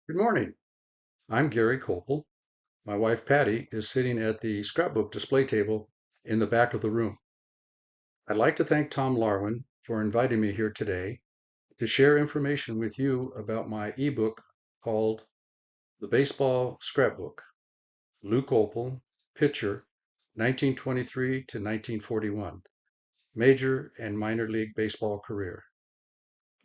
Good morning. I'm Gary Koupal. My wife Patty is sitting at the scrapbook display table in the back of the room. I'd like to thank Tom Larwin for inviting me here today to share information with you about my ebook called The Baseball Scrapbook, Lou Koupal, Pitcher, 1923 to 1941, Major and Minor League Baseball Career.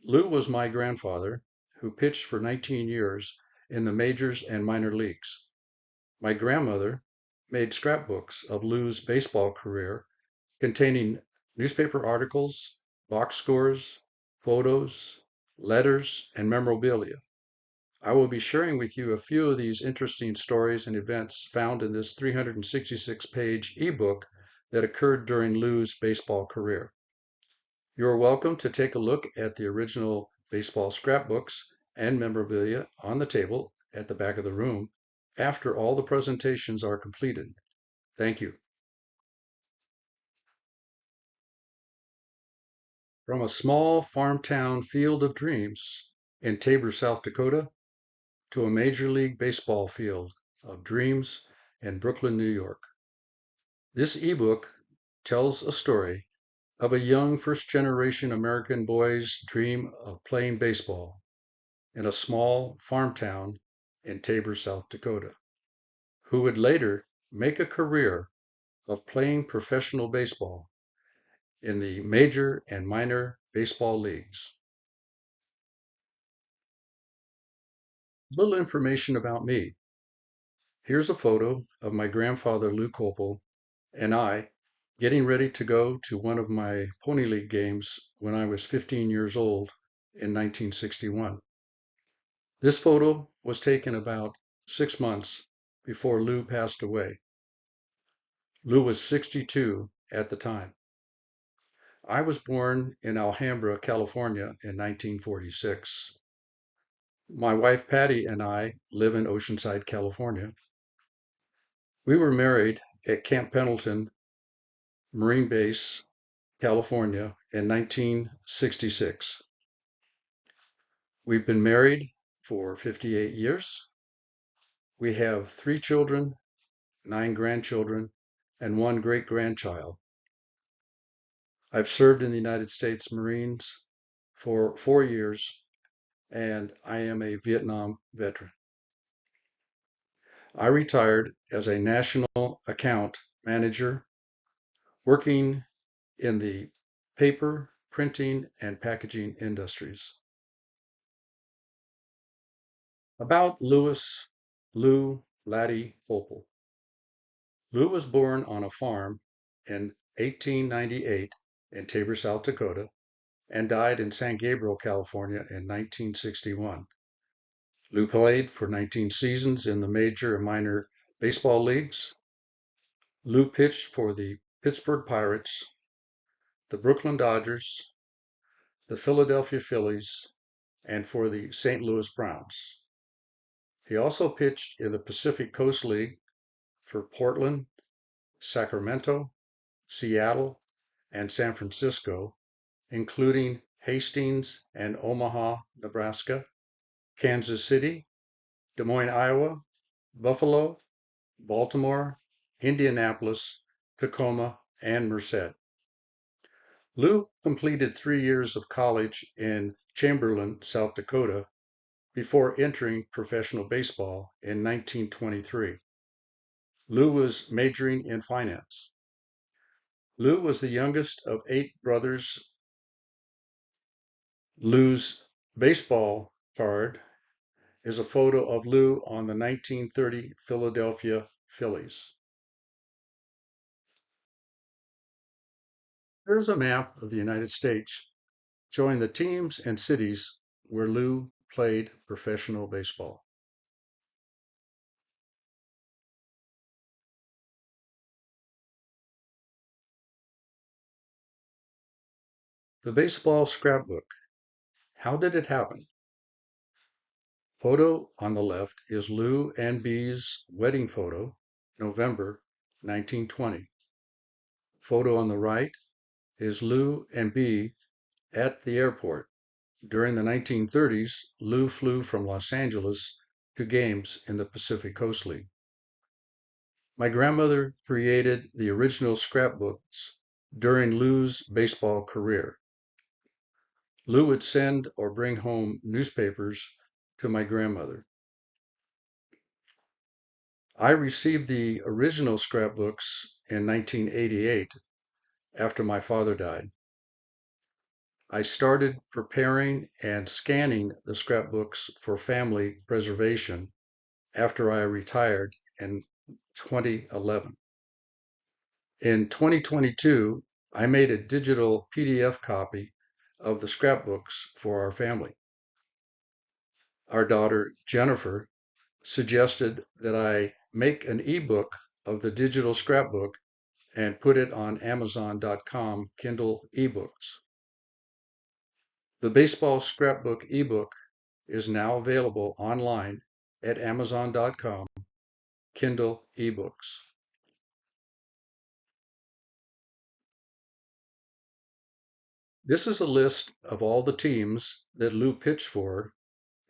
Lou was my grandfather, who pitched for 19 years in the majors and minor leagues. My grandmother made scrapbooks of Lou's baseball career containing newspaper articles, box scores, photos, letters, and memorabilia. I will be sharing with you a few of these interesting stories and events found in this 366-page ebook that occurred during Lou's baseball career. You are welcome to take a look at the original baseball scrapbooks and memorabilia on the table at the back of the room after all the presentations are completed. Thank you. From a small farm town field of dreams in Tabor, South Dakota, to a Major League Baseball field of dreams in Brooklyn, New York. This ebook tells a story of a young first-generation American boy's dream of playing baseball in a small farm town in Tabor, South Dakota, who would later make a career of playing professional baseball in the major and minor baseball leagues. Little information about me. Here's a photo of my grandfather Lou Koupal and I getting ready to go to one of my Pony League games when I was 15 years old in 1961. This photo was taken about 6 months before Lou passed away. Lou was 62 at the time. I was born in Alhambra, California in 1946. My wife Patty and I live in Oceanside, California. We were married at Camp Pendleton Marine Base, California in 1966. We've been married for 58 years. We have 3 children, 9 grandchildren, and 1 great-grandchild. I've served in the United States Marines for 4 years, and I am a Vietnam veteran. I retired as a national account manager working in the paper, printing, and packaging industries. About Lou Laddie Koupal. Lou was born on a farm in 1898 in Tabor, South Dakota, and died in San Gabriel, California in 1961. Lou played for 19 seasons in the major and minor baseball leagues. Lou pitched for the Pittsburgh Pirates, the Brooklyn Dodgers, the Philadelphia Phillies, and for the St. Louis Browns. He also pitched in the Pacific Coast League for Portland, Sacramento, Seattle, and San Francisco, including Hastings and Omaha, Nebraska, Kansas City, Des Moines, Iowa, Buffalo, Baltimore, Indianapolis, Tacoma, and Merced. Lou completed 3 years of college in Chamberlain, South Dakota, before entering professional baseball in 1923. Lou was majoring in finance. Lou was the youngest of 8 brothers. Lou's baseball card is a photo of Lou on the 1930 Philadelphia Phillies. Here's a map of the United States showing the teams and cities where Lou played professional baseball. The baseball scrapbook. How did it happen? Photo on the left is Lou and Bee's wedding photo, November 1920. Photo on the right is Lou and Bee at the airport. During the 1930s, Lou flew from Los Angeles to games in the Pacific Coast League. My grandmother created the original scrapbooks during Lou's baseball career. Lou would send or bring home newspapers to my grandmother. I received the original scrapbooks in 1988 after my father died. I started preparing and scanning the scrapbooks for family preservation after I retired in 2011. In 2022, I made a digital PDF copy of the scrapbooks for our family. Our daughter, Jennifer, suggested that I make an ebook of the digital scrapbook and put it on Amazon.com Kindle ebooks. The baseball scrapbook ebook is now available online at Amazon.com Kindle ebooks. This is a list of all the teams that Lou pitched for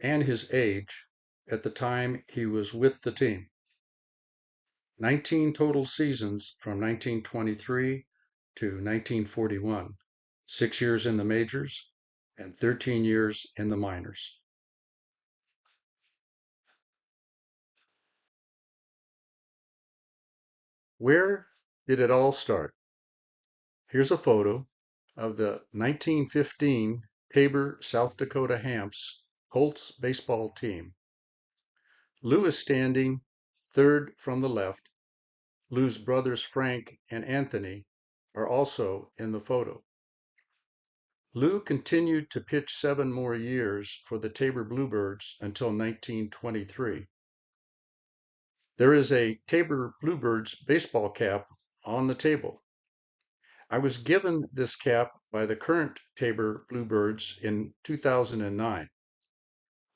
and his age at the time he was with the team. 19 total seasons from 1923 to 1941, 6 years in the majors and 13 years in the minors. Where did it all start? Here's a photo of the 1915 Tabor, South Dakota Hamps Colts baseball team. Lou is standing third from the left. Lou's brothers Frank and Anthony are also in the photo. Lou continued to pitch 7 more years for the Tabor Bluebirds until 1923. There is a Tabor Bluebirds baseball cap on the table. I was given this cap by the current Tabor Bluebirds in 2009.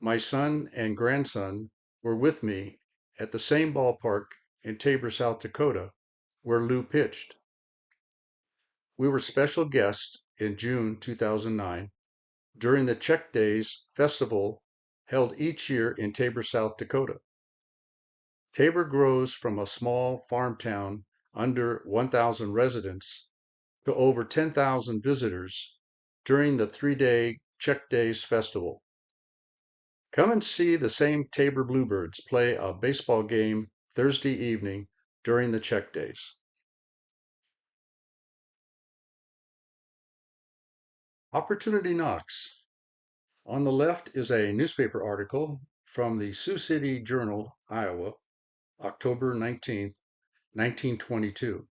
My son and grandson were with me at the same ballpark in Tabor, South Dakota, where Lou pitched. We were special guests in June 2009 during the Check Days festival held each year in Tabor, South Dakota. Tabor grows from a small farm town under 1,000 residents to over 10,000 visitors during the 3-day Check Days festival. Come and see the same Tabor Bluebirds play a baseball game Thursday evening during the Check Days. Opportunity knocks. On the left is a newspaper article from the Sioux City Journal, Iowa, October 19, 1922.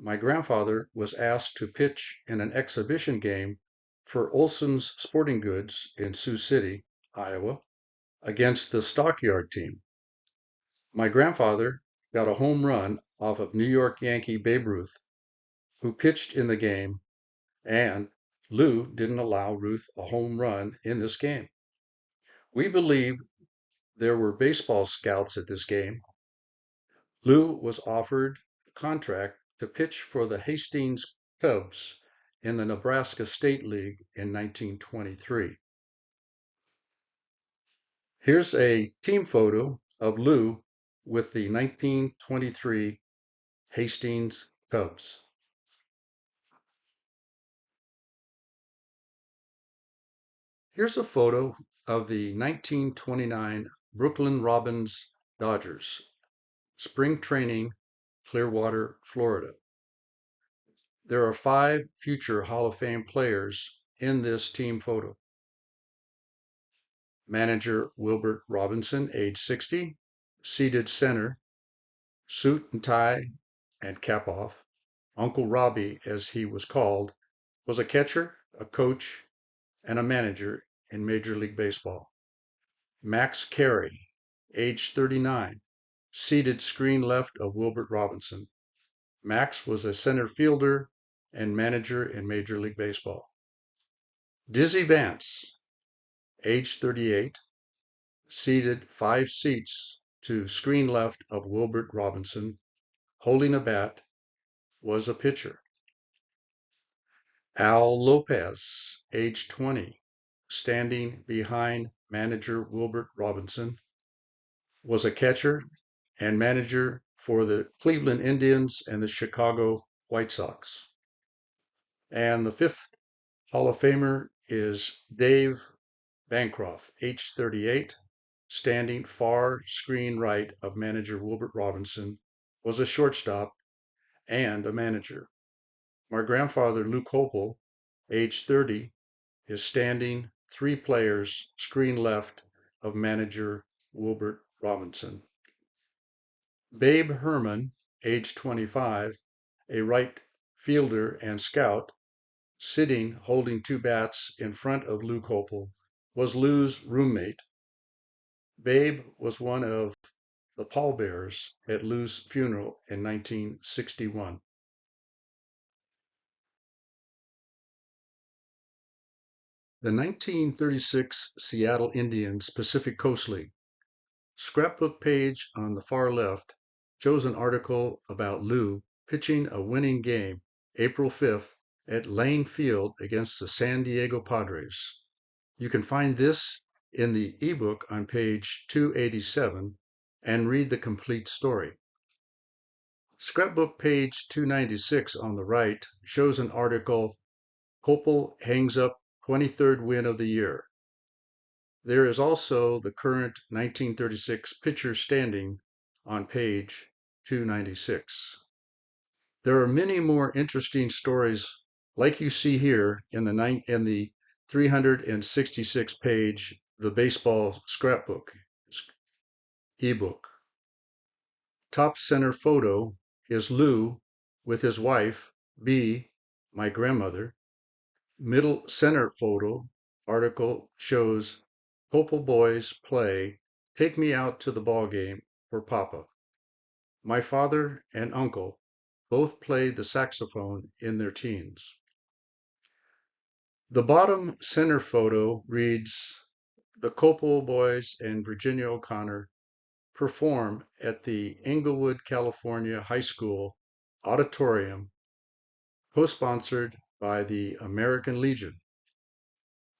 My grandfather was asked to pitch in an exhibition game for Olson's Sporting Goods in Sioux City, Iowa, against the Stockyard team. My grandfather got a home run off of New York Yankee Babe Ruth, who pitched in the game, and Lou didn't allow Ruth a home run in this game. We believe there were baseball scouts at this game. Lou was offered a contract to pitch for the Hastings Cubs in the Nebraska State League in 1923. Here's a team photo of Lou with the 1923 Hastings Cubs. Here's a photo of the 1929 Brooklyn Robins Dodgers, spring training, Clearwater, Florida. There are 5 future Hall of Fame players in this team photo. Manager Wilbert Robinson, age 60, seated center, suit and tie and cap off. Uncle Robbie, as he was called, was a catcher, a coach, and a manager in Major League Baseball. Max Carey, age 39, seated screen left of Wilbert Robinson. Max was a center fielder and manager in Major League Baseball. Dizzy Vance, age 38, seated 5 seats to screen left of Wilbert Robinson, holding a bat, was a pitcher. Al Lopez, age 20, standing behind manager Wilbert Robinson, was a catcher and manager for the Cleveland Indians and the Chicago White Sox. And the fifth Hall of Famer is Dave Bancroft, age 38, standing far screen right of manager Wilbert Robinson, was a shortstop and a manager. My grandfather, Lou Koupal, age 30, is standing 3 players screen left of manager Wilbert Robinson. Babe Herman, age 25, a right fielder and scout, sitting holding 2 bats in front of Lou Koupal, was Lou's roommate. Babe was one of the pallbearers at Lou's funeral in 1961. The 1936 Seattle Indians Pacific Coast League. Scrapbook page on the far left shows an article about Lou pitching a winning game April 5th at Lane Field against the San Diego Padres. You can find this in the ebook on page 287 and read the complete story. Scrapbook page 296 on the right shows an article, Koupal hangs up 23rd win of the year. There is also the current 1936 pitcher standing on page 296. There are many more interesting stories like you see here in the 366 page The Baseball Scrapbook ebook. Top center photo is Lou with his wife, B, my grandmother. Middle center photo article shows Koupal boys play Take Me Out to the Ball Game for Papa. My father and uncle both played the saxophone in their teens. The bottom center photo reads, the Koupal boys and Virginia O'Connor perform at the Inglewood, California High School auditorium, co-sponsored by the American Legion.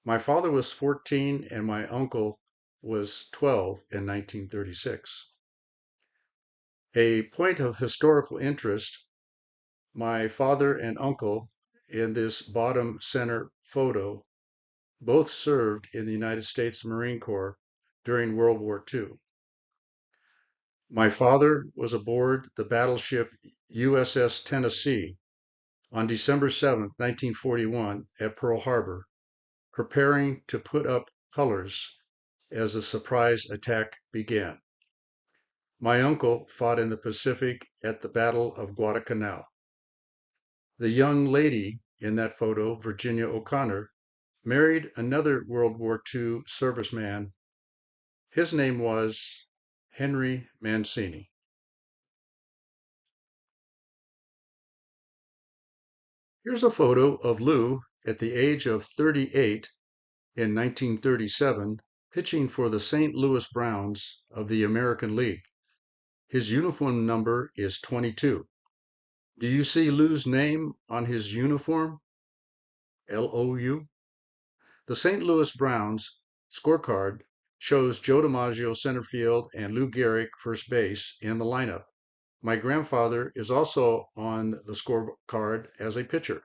My father was 14 and my uncle was 12 in 1936. A point of historical interest, my father and uncle in this bottom center photo both served in the United States Marine Corps during World War II. My father was aboard the battleship USS Tennessee on December 7, 1941 at Pearl Harbor, preparing to put up colors as the surprise attack began. My uncle fought in the Pacific at the Battle of Guadalcanal. The young lady in that photo, Virginia O'Connor, married another World War II serviceman. His name was Henry Mancini. Here's a photo of Lou at the age of 38 in 1937, pitching for the St. Louis Browns of the American League. His uniform number is 22. Do you see Lou's name on his uniform? L-O-U? The St. Louis Browns scorecard shows Joe DiMaggio center field and Lou Gehrig first base in the lineup. My grandfather is also on the scorecard as a pitcher.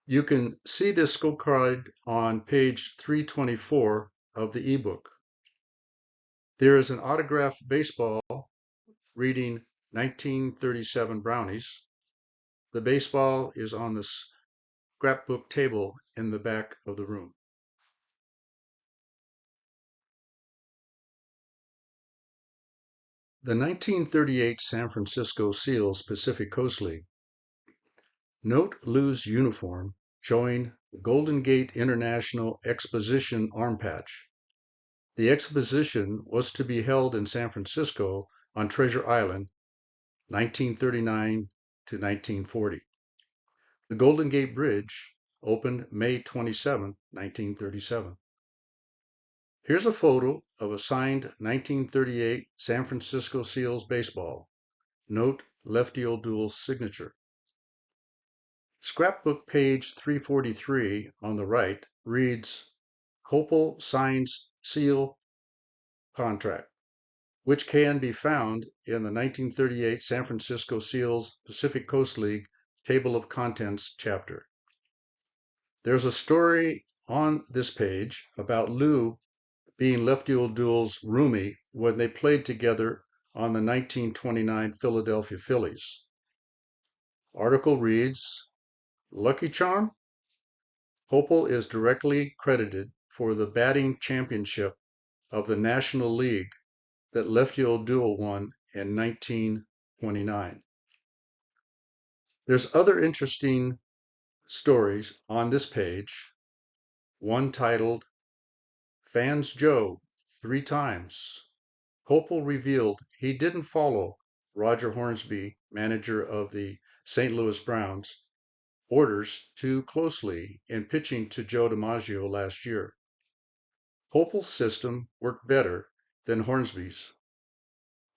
You can see this scorecard on page 324 of the ebook. There is an autographed baseball reading 1937 Brownies. The baseball is on the scrapbook table in the back of the room. The 1938 San Francisco Seals Pacific Coast League. Note Lou's uniform showing the Golden Gate International Exposition arm patch. The exposition was to be held in San Francisco on Treasure Island, 1939 to 1940. The Golden Gate Bridge opened May 27, 1937. Here's a photo of a signed 1938 San Francisco Seals baseball. Note Lefty O'Doule's signature. Scrapbook page 343 on the right reads, Koupal signs seal contract. which can be found in the 1938 San Francisco Seals Pacific Coast League Table of Contents chapter. There's a story on this page about Lou being Lefty O'Doul's roomie when they played together on the 1929 Philadelphia Phillies. Article reads, Lucky Charm? Koupal is directly credited for the batting championship of the National League that Lefty O'Doul won in 1929. There's other interesting stories on this page, one titled Fans Joe 3 Times. Koupal revealed he didn't follow Roger Hornsby, manager of the St. Louis Browns, orders too closely in pitching to Joe DiMaggio last year. Koupal's system worked better than Hornsby's.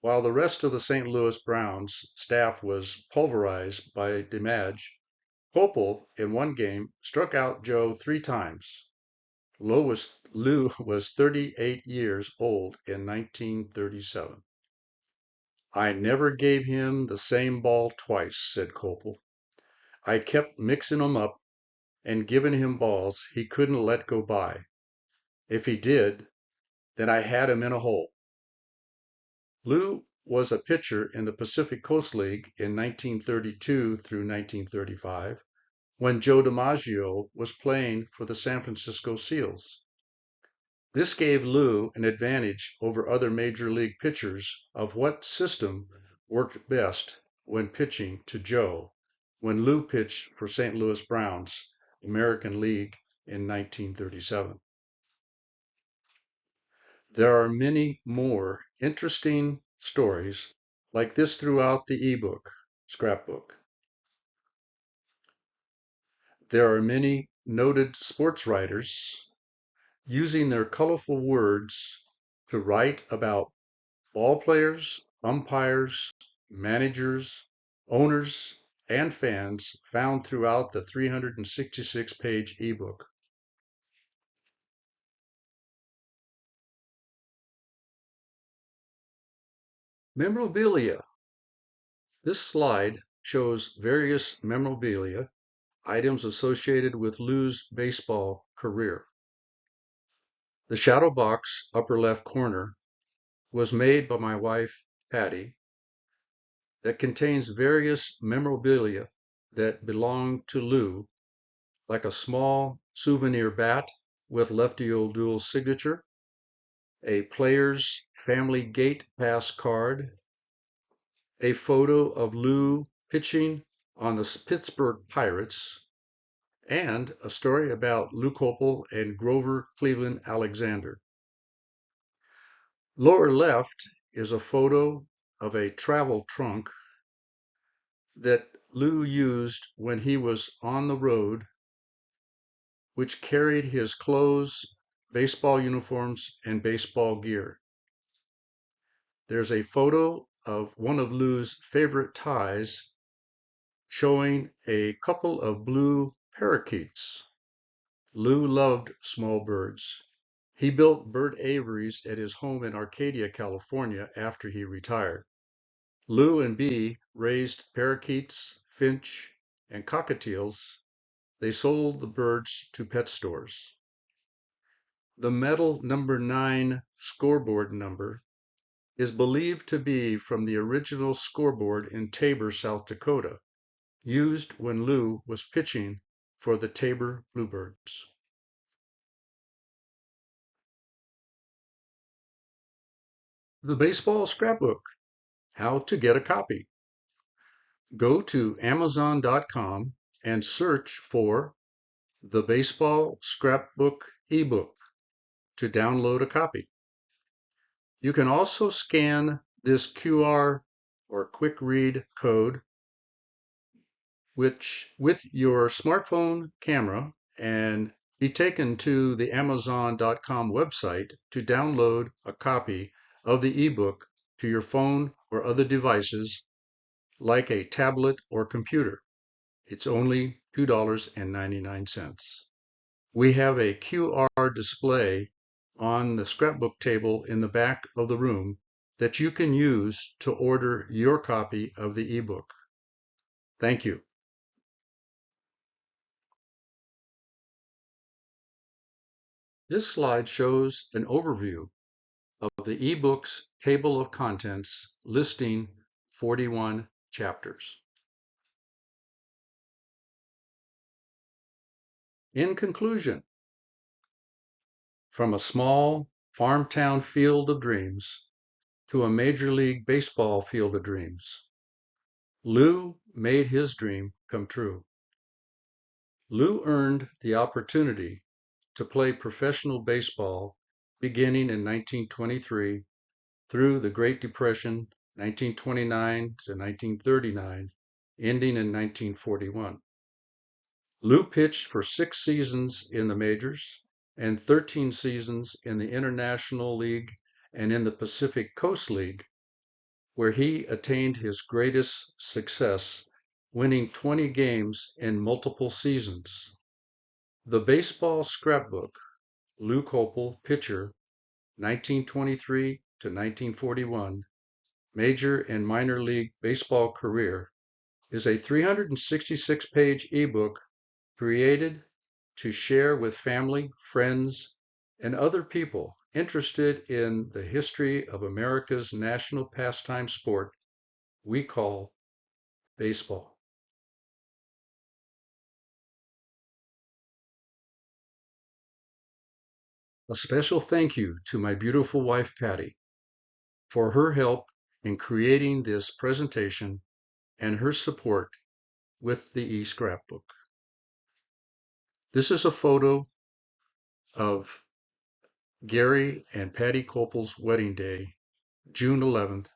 While the rest of the St. Louis Browns staff was pulverized by DiMaggio, Koupal, in one game, struck out Joe 3 times. Lou was 38 years old in 1937. I never gave him the same ball twice, said Koupal. I kept mixing 'em up and giving him balls he couldn't let go by. If he did, then I had him in a hole. Lou was a pitcher in the Pacific Coast League in 1932 through 1935 when Joe DiMaggio was playing for the San Francisco Seals. This gave Lou an advantage over other major league pitchers of what system worked best when pitching to Joe when Lou pitched for St. Louis Browns, American League in 1937. There are many more interesting stories like this throughout the ebook, Scrapbook. There are many noted sports writers using their colorful words to write about ball players, umpires, managers, owners, and fans found throughout the 366-page ebook. Memorabilia. This slide shows various memorabilia items associated with Lou's baseball career. The shadow box, upper left corner, was made by my wife, Patty, that contains various memorabilia that belonged to Lou, like a small souvenir bat with Lefty O'Doul's signature, a player's family gate pass card, a photo of Lou pitching on the Pittsburgh Pirates, and a story about Lou Koupal and Grover Cleveland Alexander. Lower left is a photo of a travel trunk that Lou used when he was on the road, which carried his clothes, baseball uniforms, and baseball gear. There's a photo of one of Lou's favorite ties showing a couple of blue parakeets. Lou loved small birds. He built bird aviaries at his home in Arcadia, California after he retired. Lou and Bee raised parakeets, finch, and cockatiels. They sold the birds to pet stores. The metal number 9 scoreboard number is believed to be from the original scoreboard in Tabor, South Dakota, used when Lou was pitching for the Tabor Bluebirds. The Baseball Scrapbook. How to get a copy. Go to Amazon.com and search for the Baseball Scrapbook ebook to download a copy. You can also scan this QR or quick read code with your smartphone camera and be taken to the Amazon.com website to download a copy of the ebook to your phone or other devices like a tablet or computer. It's only $2.99. We have a QR display on the scrapbook table in the back of the room that you can use to order your copy of the ebook. Thank you. This slide shows an overview of the ebook's table of contents listing 41 chapters. In conclusion, from a small farm town field of dreams to a Major League Baseball field of dreams, Lou made his dream come true. Lou earned the opportunity to play professional baseball beginning in 1923 through the Great Depression, 1929 to 1939, ending in 1941. Lou pitched for 6 seasons in the majors and 13 seasons in the International League and in the Pacific Coast League, where he attained his greatest success, winning 20 games in multiple seasons. The Baseball Scrapbook, Lou Koupal, pitcher, 1923 to 1941, major and minor league baseball career, is a 366-page ebook created to share with family, friends, and other people interested in the history of America's national pastime sport we call baseball. A special thank you to my beautiful wife, Patty, for her help in creating this presentation and her support with the e-scrapbook. This is a photo of Gary and Patty Koupal's wedding day, June 11th,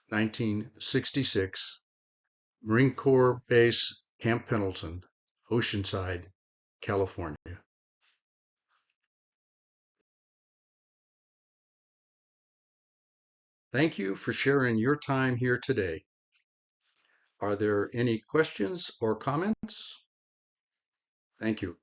1966, Marine Corps Base Camp Pendleton, Oceanside, California. Thank you for sharing your time here today. Are there any questions or comments? Thank you.